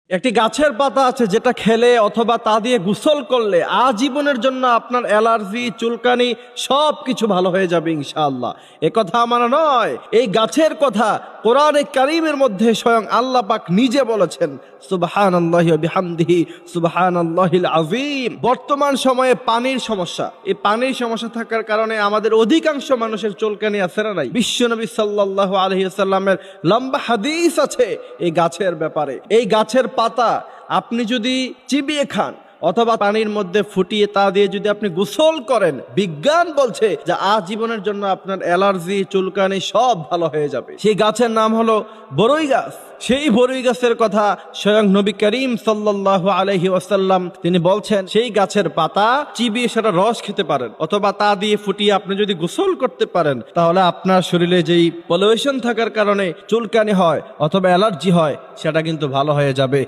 একটি গাছের পাতা আছে যেটা খেলে অথবা তা দিয়ে গোসল করলে আজীবনের জন্য আপনার অ্যালার্জি, চুলকানি সব কিছু ভালো হয়ে যাবে ইনশাআল্লাহ। এ কথা আমার নয়, এই গাছের কথা কোরআনে কারীমের মধ্যে স্বয়ং আল্লাহ পাক নিজে বলেছেন, সুবহানাল্লাহি ওয়া বিহামদিহি সুবহানাল্লাহিল আযীম। বর্তমান সময়ে পানির সমস্যা, এই পানির সমস্যা থাকার কারণে আমাদের অধিকাংশ মানুষের চুলকানি আছে না নাই? বিশ্বনবী সাল্লাল্লাহু আলাইহি ওয়াসাল্লামের লম্বা হাদিস আছে এই গাছের ব্যাপারে। এই গাছের পাতা আপনি যদি চিবিয়ে খান অথবা পানির মধ্যে ফুটিয়ে তা দিয়ে যদি আপনি গোসল করেন, বিজ্ঞান বলছে যে আজীবনের জন্য আপনার অ্যালার্জি, চুলকানি সব ভালো হয়ে যাবে। সেই গাছের নাম হলো বরই গাছ। সেই বরই গাছের কথা স্বয়ং নবী করিম সাল্লাল্লাহু আলাইহি ওয়াসাল্লাম তিনি বলছেন, সেই গাছের পাতা চিবিয়ে সেটা রস খেতে পারেন অথবা তা দিয়ে ফুটিয়ে আপনি যদি গোসল করতে পারেন, তাহলে আপনার শরীরে যেই পলিউশন থাকার কারণে চুলকানি হয় অথবা অ্যালার্জি হয় সেটা কিন্তু ভালো হয়ে যাবে।